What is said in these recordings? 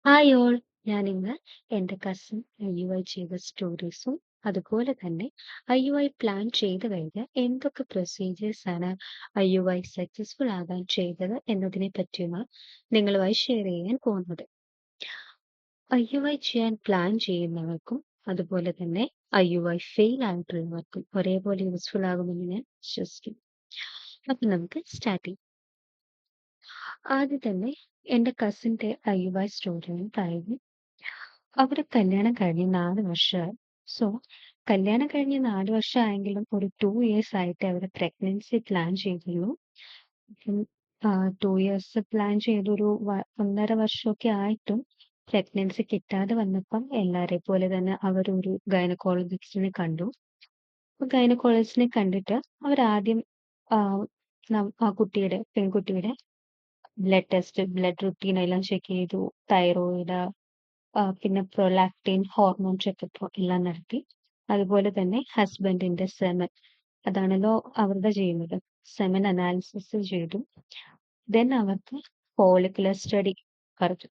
Hi all! ഞാനിന്ന് എൻ്റെ cousin IUI ചെയ്ത സ്റ്റോറീസും, അതുപോലെ തന്നെ IUI പ്ലാൻ ചെയ്ത് കഴിഞ്ഞ് എന്തൊക്കെ പ്രൊസീജിയേഴ്സ് ആണ് IUI സക്സസ്ഫുൾ ആകാൻ ചെയ്തത് എന്നതിനെ പറ്റിയുമാണ് നിങ്ങളുമായി ഷെയർ ചെയ്യാൻ പോകുന്നത്. IUI ചെയ്യാൻ പ്ലാൻ ചെയ്യുന്നവർക്കും അതുപോലെ തന്നെ IUI ഫെയിൽ ആയിട്ടുള്ളവർക്കും ഒരേപോലെ യൂസ്ഫുൾ ആകുമെന്ന് ഞാൻ വിശ്വസിക്കുന്നു. അപ്പം നമുക്ക് സ്റ്റാർട്ട് ചെയ്യാം. ആദ്യം തന്നെ എൻ്റെ കസിൻ്റെ IUI സ്റ്റോറിയാണ് പറയുന്നത്. അവര് കല്യാണം കഴിഞ്ഞ് 4 വർഷമായി. സോ കല്യാണം കഴിഞ്ഞ് 4 വർഷമായെങ്കിലും ഒരു 2 ഇയേഴ്സ് ആയിട്ടേ അവര് പ്രഗ്നൻസി പ്ലാൻ ചെയ്തുള്ളൂ. ഉം 2 ഇയേഴ്സ് പ്ലാൻ ചെയ്തൊരു 1.5 വർഷമൊക്കെ ആയിട്ടും പ്രഗ്നൻസി കിട്ടാതെ വന്നപ്പം എല്ലാരെ പോലെ തന്നെ അവരൊരു ഗൈനക്കോളജിസ്റ്റിനെ കണ്ടു. ഗൈനക്കോളജിസ്റ്റിനെ കണ്ടിട്ട് അവരാദ്യം ആഹ് ആ പെൺകുട്ടിയുടെ ബ്ലഡ് ടെസ്റ്റ്, ബ്ലഡ് റുട്ടീൻ എല്ലാം ചെക്ക് ചെയ്തു. തൈറോയിഡ് പിന്നെ പ്രൊലാക്റ്റിൻ, ഹോർമോൺ ചെക്കപ്പ് എല്ലാം നടത്തി. അതുപോലെ തന്നെ ഹസ്ബൻഡിന്റെ സെമൻ അതാണല്ലോ അവരുടെ ചെയ്യുന്നത്. സെമൻ അനാലിസിസ് ചെയ്തു. ദെൻ അവർക്ക് ഫോളിക്കുലർ സ്റ്റഡി പറഞ്ഞു.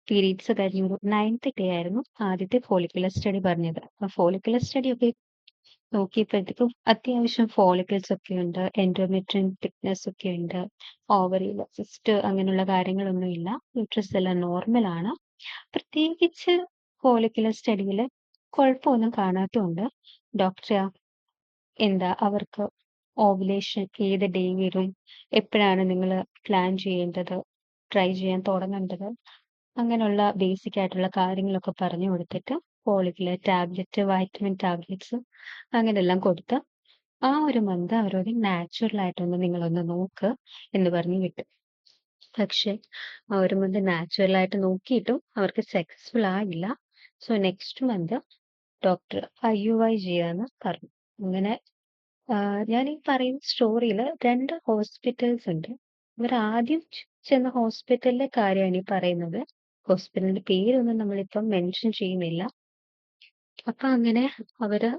പീരീഡ്സ് കഴിഞ്ഞ ഒരു 9th ഡേ ആയിരുന്നു ആദ്യത്തെ ഫോളിക്കുലർ സ്റ്റഡി പറഞ്ഞത്. ആ ഫോളിക്കുലർ സ്റ്റഡി ഒക്കെ നോക്കിയപ്പോഴത്തേക്കും അത്യാവശ്യം ഫോളിക്കിൾസ് ഒക്കെ ഉണ്ട്, എൻഡോമെട്രിയം തിക്നെസ് ഒക്കെ ഉണ്ട്, ഓവറിയിൽ സിസ്റ്റ് അങ്ങനെയുള്ള കാര്യങ്ങളൊന്നും ഇല്ല, യൂട്രസ് എല്ലാം നോർമൽ ആണ്. പ്രത്യേകിച്ച് ഫോളിക്കുലർ സ്റ്റഡിയിൽ കുഴപ്പമൊന്നും കാണാത്തതുകൊണ്ട് ഡോക്ടർ അവർക്ക് ഓവുലേഷൻ ഏത് ഡേ വരും, എപ്പോഴാണ് നിങ്ങൾ പ്ലാൻ ചെയ്യേണ്ടത്, ട്രൈ ചെയ്യാൻ തുടങ്ങേണ്ടത്, അങ്ങനെയുള്ള ബേസിക് ആയിട്ടുള്ള കാര്യങ്ങളൊക്കെ പറഞ്ഞു കൊടുത്തിട്ട് ഫോളിക്കുലർ ടാബ്ലറ്റ്, വൈറ്റമിൻ ടാബ്ലറ്റ്സ് അങ്ങനെയെല്ലാം കൊടുത്ത് ആ ഒരു മന്ത് അവരോട് നാച്ചുറൽ ആയിട്ടൊന്ന് നിങ്ങളൊന്ന് നോക്ക് എന്ന് പറഞ്ഞ് വിട്ടു. പക്ഷെ ആ ഒരു മന്ത് നാച്ചുറൽ ആയിട്ട് നോക്കിയിട്ടും അവർക്ക് സക്സസ്ഫുൾ ആയില്ല. So next month doctor IUI ചെയ്യാന്ന് പറഞ്ഞു. അങ്ങനെ ഞാൻ ഈ പറയുന്ന സ്റ്റോറിയിൽ 2 ഹോസ്പിറ്റൽസ് ഉണ്ട്. ഇവർ ആദ്യം ചെന്ന ഹോസ്പിറ്റലിലെ കാര്യമാണ് ഈ പറയുന്നത്. ഹോസ്പിറ്റലിന്റെ പേരൊന്നും നമ്മളിപ്പം മെൻഷൻ ചെയ്യുന്നില്ല. അപ്പൊ അങ്ങനെ അവര്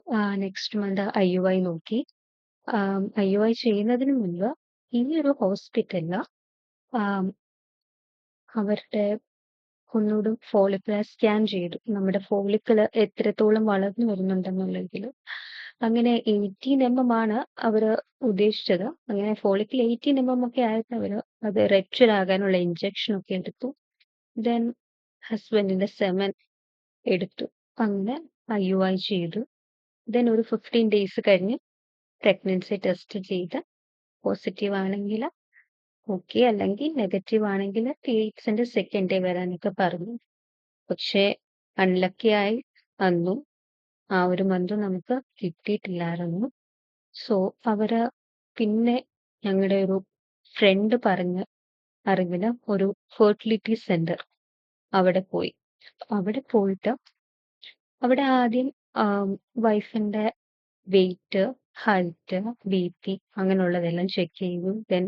നെക്സ്റ്റ് മന്ത് IUI നോക്കി. IUI ചെയ്യുന്നതിന് മുൻപ് ഈ ഒരു ഹോസ്പിറ്റലില് അവരുടെ ഒന്നൂടെ ഫോളിക്കുലർ സ്കാൻ ചെയ്തു. നമ്മുടെ ഫോളിക്കിൾ എത്രത്തോളം വളർന്നു വരുന്നുണ്ടെന്നുള്ളതിൽ. അങ്ങനെ 18 ആണ് അവര് ഉദ്ദേശിച്ചത്. അങ്ങനെ ഫോളിക്കിൾ 18 ഒക്കെ ആയപ്പോൾ അവര് അത് റെപ്ചർ ആകാനുള്ള ഇഞ്ചക്ഷൻ ഒക്കെ എടുത്തു. ദെൻ ഹസ്ബൻഡിന്റെ സെമൻ എടുത്തു. അങ്ങനെ IUI ചെയ്തു. ദെൻ ഒരു 15 ഡേയ്സ് കഴിഞ്ഞ് പ്രഗ്നൻസി ടെസ്റ്റ് ചെയ്ത് പോസിറ്റീവ് ആണെങ്കിൽ ഓക്കെ, അല്ലെങ്കിൽ നെഗറ്റീവ് ആണെങ്കിൽ പീരീഡ്സിന്റെ സെക്കൻഡ് ഡേ വരാനൊക്കെ പറഞ്ഞു. പക്ഷേ അൺലക്കിയായി അന്നും ആ ഒരു മന്ത് നമുക്ക് കിട്ടിയിട്ടില്ലായിരുന്നു. സോ അവര് പിന്നെ ഞങ്ങളുടെ ഒരു ഫ്രണ്ട് പറഞ്ഞ അറിവില് ഒരു ഫെർട്ടിലിറ്റി സെന്റർ അവിടെ പോയി. അവിടെ പോയിട്ട് അവിടെ ആദ്യം വൈഫിന്റെ വെയിറ്റ്, ഹൈറ്റ്, BP അങ്ങനെയുള്ളതെല്ലാം ചെക്ക് ചെയ്തു. ദെൻ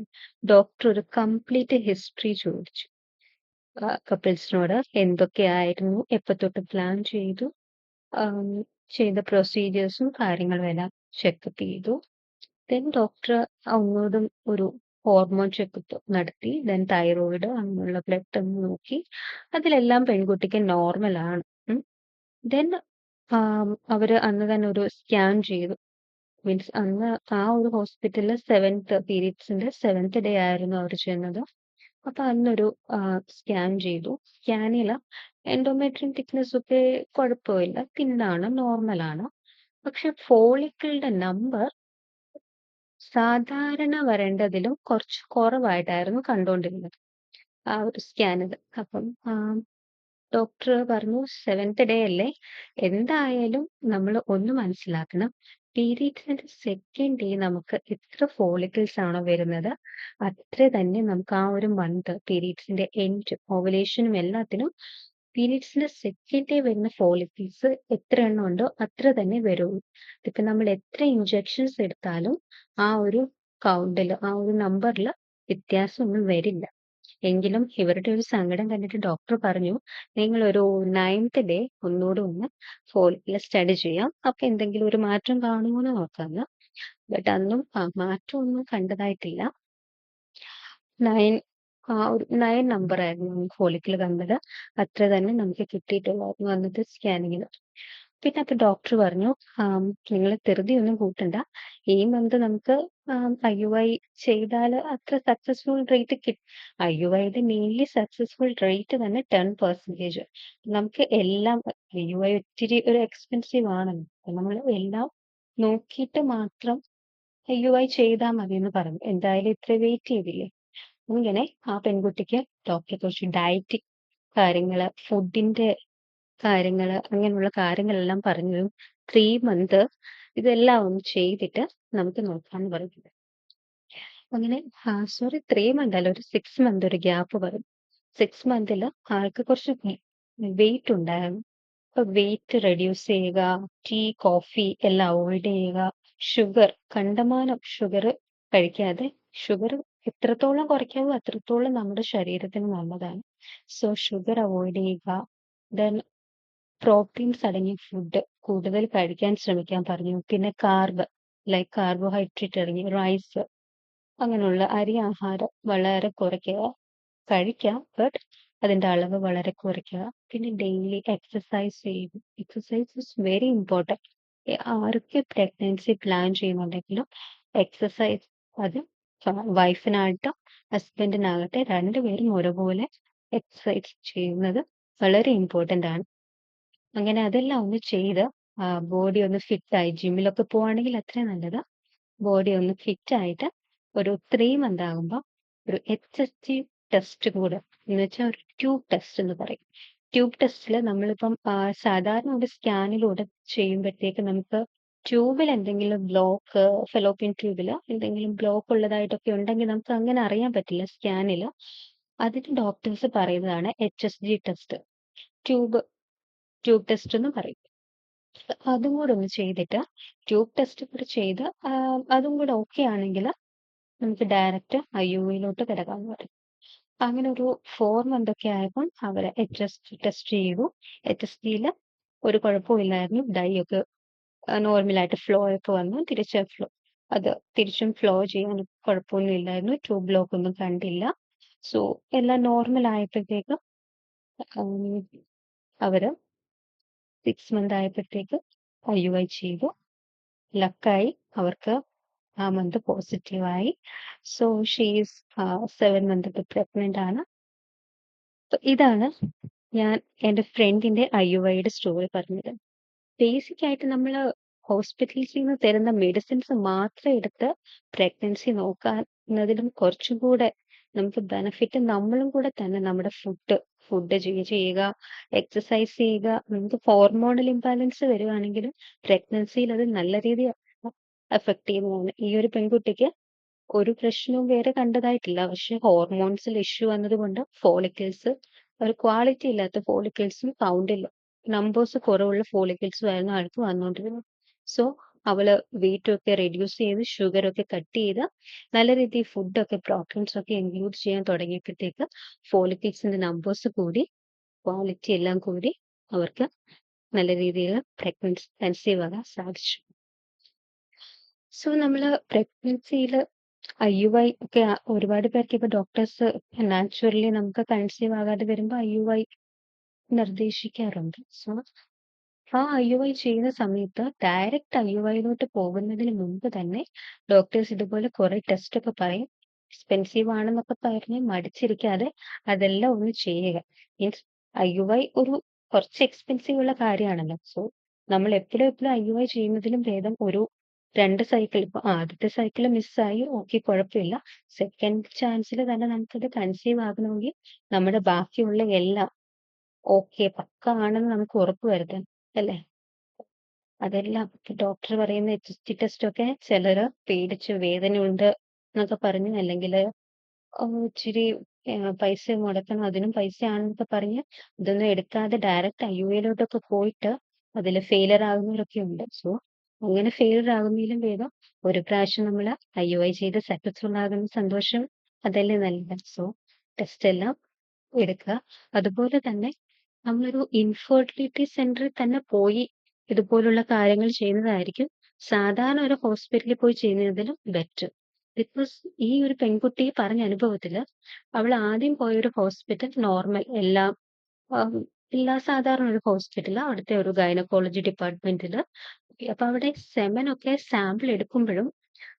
ഡോക്ടർ ഒരു കംപ്ലീറ്റ് ഹിസ്റ്ററി ചോദിച്ചു. കപ്പിൾസിനോട് എന്തൊക്കെയായിരുന്നു, എപ്പോ തൊട്ട് പ്ലാൻ ചെയ്തു, ആം, ചെയ്ത പ്രൊസീജിയേഴ്സും കാര്യങ്ങളും എല്ലാം ചെക്കപ്പ് ചെയ്തു. ദെൻ ഡോക്ടർ ഒന്നൂടും ഒരു ഹോർമോൺ ചെക്കപ്പ് നടത്തി. ദെൻ തൈറോയിഡ് അങ്ങനെയുള്ള ബ്ലഡ് നോക്കി. അതിലെല്ലാം പെൺകുട്ടിക്ക് നോർമൽ ആണ്. ദെൻ അവര് അന്ന് തന്നെ ഒരു സ്കാൻ ചെയ്തു. മീൻസ് അന്ന് ആ ഒരു ഹോസ്പിറ്റലിൽ 7th പീരീഡ്സിന്റെ 7th ഡേ ആയിരുന്നു അവർ ചെന്നത്. അപ്പൊ അന്നൊരു സ്കാൻ ചെയ്തു. സ്കാനിൽ എൻഡോമെട്രിയം തിക്നെസ് ഒക്കെ കുഴപ്പമില്ല, തിന്നാണ്, നോർമൽ ആണ്. പക്ഷെ ഫോളിക്കിളുടെ നമ്പർ സാധാരണ വരേണ്ടതിലും കുറച്ച് കുറവായിട്ടായിരുന്നു കണ്ടുകൊണ്ടിരുന്നത് ആ ഒരു സ്കാനിൽ. അപ്പം ഡോക്ടർ പറഞ്ഞു 7th ഡേ അല്ലേ, എന്തായാലും നമ്മൾ ഒന്ന് മനസ്സിലാക്കണം, പീരീഡ്സിന്റെ സെക്കൻഡ് ഡേ നമുക്ക് എത്ര ഫോളിക്കിൾസ് ആണോ വരുന്നത് അത്ര തന്നെ നമുക്ക് ആ ഒരു മന്ത് പീരീഡ്സിന്റെ എൻഡ് ഓവുലേഷനും എല്ലാത്തിനും പീരീഡ്സിന്റെ സെക്കൻഡ് ഡേ വരുന്ന ഫോളിക്കിൾസ് എത്ര എണ്ണം ഉണ്ടോ അത്ര തന്നെ വരുള്ളൂ. ഇപ്പൊ നമ്മൾ എത്ര ഇഞ്ചക്ഷൻസ് എടുത്താലും ആ ഒരു കൗണ്ടിൽ, ആ ഒരു നമ്പറിൽ വ്യത്യാസമൊന്നും വരില്ല. എങ്കിലും ഇവരുടെ ഒരു സങ്കടം കണ്ടിട്ട് ഡോക്ടർ പറഞ്ഞു, നിങ്ങൾ ഒരു 9th ഡേ ഒന്നുകൂടെ ഒന്ന് ഫോളിക്കുലർ സ്റ്റഡി ചെയ്യാം, അപ്പൊ എന്തെങ്കിലും ഒരു മാറ്റം കാണുമോ എന്ന് നോക്കാന്ന്. ബട്ട് അന്നും മാറ്റമൊന്നും കണ്ടതായിട്ടില്ല. ഒരു 9 നമ്പറായിരുന്നു ഫോളിക്കിൾ കണ്ടത്. അത്ര തന്നെ നമുക്ക് കിട്ടിയിട്ടുള്ളായിരുന്നു അന്നത്തെ സ്കാനിങ്ങില്. പിന്നെ അപ്പൊ ഡോക്ടർ പറഞ്ഞു, "നിങ്ങള് ധൃതിയൊന്നും കൂട്ടണ്ട. ഈ മന്ത് നമുക്ക് IUI ചെയ്താല് അത്ര സക്സസ്ഫുൾ റേറ്റ് IUIയുടെ മെയിൻലി സക്സസ്ഫുൾ റേറ്റ് തന്നെ 10%. നമുക്ക് എല്ലാം IUI ഒത്തിരി ഒരു എക്സ്പെൻസീവ് ആണല്ലോ. അപ്പൊ നമ്മള് എല്ലാം നോക്കിയിട്ട് മാത്രം IUI ചെയ്താ മതീന്ന് പറഞ്ഞു. എന്തായാലും ഇത്ര വെയിറ്റ് ചെയ്തില്ലേ." ഇങ്ങനെ ആ പെൺകുട്ടിക്ക് ഡോക്ടർ കുറച്ച് ഡയറ്റ് കാര്യങ്ങള്, ഫുഡിന്റെ കാര്യങ്ങള്, അങ്ങനെയുള്ള കാര്യങ്ങളെല്ലാം പറഞ്ഞു. 3 മന്ത് ഇതെല്ലാം ഒന്ന് ചെയ്തിട്ട് നമുക്ക് നോക്കാന്ന് പറഞ്ഞു. അങ്ങനെ സോറി 3 മന്ത് അല്ല, ഒരു 6 മന്ത് ഒരു ഗ്യാപ്പ് വരും. 6 മന്തില് ആൾക്ക് കുറച്ച് വെയിറ്റ് ഉണ്ടായിരുന്നു. അപ്പൊ വെയിറ്റ് റെഡ്യൂസ് ചെയ്യുക, ടീ, കോഫി എല്ലാം അവോയ്ഡ് ചെയ്യുക, ഷുഗർ കണ്ടമാനം ഷുഗർ കഴിക്കാതെ, ഷുഗർ എത്രത്തോളം കുറയ്ക്കാവോ അത്രത്തോളം നമ്മുടെ ശരീരത്തിന് നല്ലതാണ്. സോ ഷുഗർ അവോയ്ഡ് ചെയ്യുക. ദെൻ പ്രോട്ടീൻസ് അടങ്ങിയ ഫുഡ് കൂടുതൽ കഴിക്കാൻ ശ്രമിക്കാൻ പറഞ്ഞു. പിന്നെ ലൈക്ക് കാർബോഹൈഡ്രേറ്റ് അടങ്ങിയ റൈസ്, അങ്ങനെയുള്ള അരി ആഹാരം വളരെ കുറയ്ക്കുക. കഴിക്കാം, ബട്ട് അതിന്റെ അളവ് വളരെ കുറയ്ക്കുക. പിന്നെ ഡെയിലി എക്സസൈസ് ചെയ്യും. Exercise is very important. ആരൊക്കെ പ്രഗ്നൻസി പ്ലാൻ ചെയ്യുന്നുണ്ടെങ്കിലും എക്സസൈസ് അത് വൈഫിനായിട്ടും ഹസ്ബൻഡിനാകട്ടെ രണ്ടുപേരും ഒരുപോലെ എക്സസൈസ് ചെയ്യുന്നത് വളരെ ഇമ്പോർട്ടന്റ് ആണ്. അങ്ങനെ അതെല്ലാം ഒന്ന് ചെയ്ത് ബോഡി ഒന്ന് ഫിറ്റായി ജിമ്മിലൊക്കെ പോവാണെങ്കിൽ അത്രയും നല്ലത്. ബോഡി ഒന്ന് ഫിറ്റായിട്ട് ഒരു 3 മന്ത് ആകുമ്പോൾ ഒരു HSG ടെസ്റ്റ് കൂടെ, എന്ന് വെച്ചാൽ ഒരു ട്യൂബ് ടെസ്റ്റ് എന്ന് പറയും. ട്യൂബ് ടെസ്റ്റിൽ നമ്മളിപ്പം സാധാരണ ഒരു സ്കാനിലൂടെ ചെയ്യുമ്പോഴത്തേക്ക് നമുക്ക് ട്യൂബിൽ എന്തെങ്കിലും ബ്ലോക്ക്, ഫെലോപ്പിയൻ ട്യൂബിൽ എന്തെങ്കിലും ബ്ലോക്ക് ഉള്ളതായിട്ടൊക്കെ ഉണ്ടെങ്കിൽ നമുക്ക് അങ്ങനെ അറിയാൻ പറ്റില്ല സ്കാനിൽ. അതിന് ഡോക്ടേഴ്സ് പറയുന്നതാണ് HSG test. Tube tube test എന്ന് പറയും. അതും കൂടെ ഒന്ന് ചെയ്തിട്ട്, ട്യൂബ് ടെസ്റ്റ് കൂടെ ചെയ്ത് അതും കൂടെ ഓക്കെ ആണെങ്കിൽ നമുക്ക് ഡയറക്റ്റ് IUIയിലോട്ട് കിടക്കാമെന്ന് പറയും. അങ്ങനെ ഒരു 4 മന്ത് ഒക്കെ ആയപ്പോൾ അവര് HSG ടെസ്റ്റ് ചെയ്തു. HSGയിൽ ഒരു കുഴപ്പവും ഇല്ലായിരുന്നു. ഡൈ ഒക്കെ നോർമലായിട്ട് ഫ്ലോ ഒക്കെ വന്നു. തിരിച്ചും ഫ്ലോ ചെയ്യാൻ കുഴപ്പമൊന്നും ഇല്ലായിരുന്നു. ട്യൂബ് ബ്ലോക്ക് ഒന്നും കണ്ടില്ല. സോ എല്ലാം നോർമൽ ആയപ്പോഴത്തേക്ക് അവര് 6 മന്ത് ആയപ്പോഴത്തേക്ക് IUI ചെയ്തു. ലക്കായി അവർക്ക് ആ മന്ത് പോസിറ്റീവായി. So she is 7 month pregnant ആണ്. ഇതാണ് ഞാൻ എൻ്റെ ഫ്രണ്ടിന്റെ IUIയുടെ സ്റ്റോറി പറഞ്ഞത്. ബേസിക് ആയിട്ട് നമ്മള് ഹോസ്പിറ്റൽസിൽ നിന്ന് തരുന്ന മെഡിസിൻസ് മാത്രം എടുത്ത് പ്രഗ്നൻസി നോക്കുന്നതിലും കുറച്ചും കൂടെ നമുക്ക് ബെനിഫിറ്റ് നമ്മളും കൂടെ തന്നെ നമ്മുടെ ഫുഡ് ചെയ്യുക, എക്സസൈസ് ചെയ്യുക. നമുക്ക് ഹോർമോണൽ ഇംബാലൻസ് വരുവാണെങ്കിലും പ്രഗ്നൻസിയിൽ അത് നല്ല രീതിയിൽ അഫക്ട് ചെയ്യുന്നതാണ്. ഈ ഒരു പെൺകുട്ടിക്ക് ഒരു പ്രശ്നവും വേറെ കണ്ടതായിട്ടില്ല. പക്ഷെ ഹോർമോൺസിൽ ഇഷ്യൂ വന്നതുകൊണ്ട് ഒരു ക്വാളിറ്റി ഇല്ലാത്ത ഫോളിക്കിൾസും കൗണ്ടില്ല, നമ്പേഴ്സ് കുറവുള്ള ഫോളിക്കിൾസും ആയിരുന്നു ആൾക്ക് വന്നുകൊണ്ടിരുന്നത്. സോ അവള് വെയിറ്റ് ഒക്കെ റെഡ്യൂസ് ചെയ്ത് ഷുഗർ ഒക്കെ കട്ട് ചെയ്ത് നല്ല രീതിയിൽ ഫുഡൊക്കെ പ്രോട്ടീൻസ് ഒക്കെ ഇൻക്ലൂഡ് ചെയ്യാൻ തുടങ്ങിയപ്പോഴത്തേക്ക് ഫോളിക്കിൾസിന്റെ നമ്പേഴ്സ് കൂടി, ക്വാളിറ്റി എല്ലാം കൂടി അവർക്ക് നല്ല രീതിയിൽ കൺസീവ് ആകാൻ സാധിച്ചു. സോ നമ്മള് പ്രഗ്നൻസിയിൽ IUI ഒക്കെ ഒരുപാട് പേർക്ക് ഇപ്പൊ ഡോക്ടേഴ്സ് നാച്ചുറലി നമുക്ക് കൺസീവ് ആകാതെ വരുമ്പോൾ IUI നിർദ്ദേശിക്കാറുണ്ട്. സോ ആ IUI ചെയ്യുന്ന സമയത്ത് ഡയറക്റ്റ് IUIയിലോട്ട് പോകുന്നതിന് മുമ്പ് തന്നെ ഡോക്ടേഴ്സ് ഇതുപോലെ കുറെ ടെസ്റ്റ് ഒക്കെ പറയും. എക്സ്പെൻസീവ് ആണെന്നൊക്കെ പറഞ്ഞ് മടിച്ചിരിക്കാതെ അതെല്ലാം ഒന്ന് ചെയ്യുക. മീൻസ് IUI ഒരു കുറച്ച് എക്സ്പെൻസീവ് ഉള്ള കാര്യമാണല്ലോ. സോ നമ്മൾ എപ്പോഴും IUI ചെയ്യുന്നതിലും ഭേദം ഒരു 2 സൈക്കിൾ, ഇപ്പൊ ആദ്യത്തെ സൈക്കിൾ മിസ്സായി, ഓക്കെ കുഴപ്പമില്ല. സെക്കൻഡ് ചാൻസിൽ തന്നെ നമുക്കത് കൺസീവ് ആകണമെങ്കിൽ നമ്മുടെ ബാക്കിയുള്ള എല്ലാം ഓക്കെ പക്ക ആണെന്ന് നമുക്ക് ഉറപ്പ് വരുത്തണം, അല്ലേ? അതെല്ലാം ഡോക്ടർ പറയുന്ന HSG ടെസ്റ്റ് ഒക്കെ ചിലര് പേടിച്ച് വേദനയുണ്ട് എന്നൊക്കെ പറഞ്ഞു, അല്ലെങ്കിൽ ഇച്ചിരി പൈസ മുടക്കണം, അതിനും പൈസയാണെന്നൊക്കെ പറഞ്ഞ് ഇതൊന്നും എടുക്കാതെ ഡയറക്റ്റ് IUIയിലോട്ടൊക്കെ പോയിട്ട് അതിൽ ഫെയിലർ ആകുന്നവരൊക്കെ ഉണ്ട്. സോ അങ്ങനെ ഫെയിലർ ആകുന്നതിലും ഭേദം ഒരു പ്രാവശ്യം നമ്മൾ IUI ചെയ്ത് സക്സസ്ഫുൾ ആകുന്ന സന്തോഷം അതല്ലേ നല്ലത്. സോ ടെസ്റ്റ് എല്ലാം എടുക്കുക. അതുപോലെ തന്നെ നമ്മളൊരു ഇൻഫെർട്ടിലിറ്റി സെന്ററിൽ തന്നെ പോയി ഇതുപോലുള്ള കാര്യങ്ങൾ ചെയ്യുന്നതായിരിക്കും സാധാരണ ഒരു ഹോസ്പിറ്റലിൽ പോയി ചെയ്യുന്നതിലും ബെറ്റർ. ബിക്കോസ് ഈ ഒരു പെൺകുട്ടി പറഞ്ഞ അനുഭവത്തില് അവള് ആദ്യം പോയൊരു ഹോസ്പിറ്റൽ നോർമൽ എല്ലാം എല്ലാ സാധാരണ ഒരു ഹോസ്പിറ്റലാ. അവിടുത്തെ ഒരു ഗൈനക്കോളജി ഡിപ്പാർട്ട്മെന്റില്. അപ്പൊ അവിടെ സെമനൊക്കെ സാമ്പിൾ എടുക്കുമ്പഴും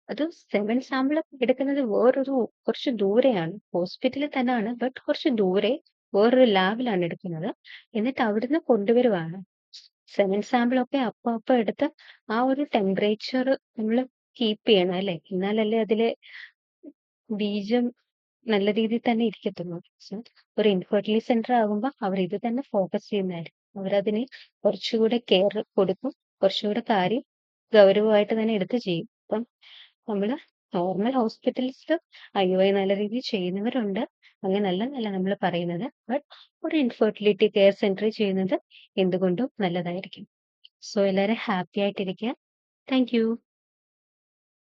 അത് സെമൻ സാമ്പിൾ എടുക്കുന്നത് വേറൊരു കുറച്ച് ദൂരെയാണ്. ഹോസ്പിറ്റലിൽ തന്നാണ്. ബട്ട് കുറച്ച് ദൂരെ വേറൊരു ലാബിലാണ് എടുക്കുന്നത്. എന്നിട്ട് അവിടുന്ന് കൊണ്ടുവരുവാണ്. സെമൻ സാമ്പിളൊക്കെ അപ്പൊ എടുത്ത് ആ ഒരു ടെമ്പറേച്ചർ നമ്മള് കീപ്പ് ചെയ്യണം അല്ലേ? എന്നാലല്ലേ അതിലെ ബീജം നല്ല രീതിയിൽ തന്നെ ഇരിക്കത്തുള്ളൂ. സോ ഒരു ഇൻഫെർട്ടിലിറ്റി സെന്റർ ആകുമ്പോ അവർ ഇത് തന്നെ ഫോക്കസ് ചെയ്യുന്നതായിരിക്കും. അവരതിന് കുറച്ചുകൂടെ കെയർ കൊടുക്കും. കുറച്ചുകൂടെ കാര്യം ഗൗരവമായിട്ട് തന്നെ എടുത്ത് ചെയ്യും. അപ്പം നമ്മള് നോർമൽ ഹോസ്പിറ്റൽസില് IUI നല്ല രീതിയിൽ ചെയ്യുന്നവരുണ്ട്. അങ്ങനല്ലെന്നല്ല നമ്മള് പറയുന്നത്. ബട്ട് ഒരു ഇൻഫെർട്ടിലിറ്റി കെയർ സെന്ററിൽ ചെയ്യുന്നത് എന്തുകൊണ്ടും നല്ലതായിരിക്കും. സോ എല്ലാവരും ഹാപ്പി ആയിട്ടിരിക്കുക. Thank you.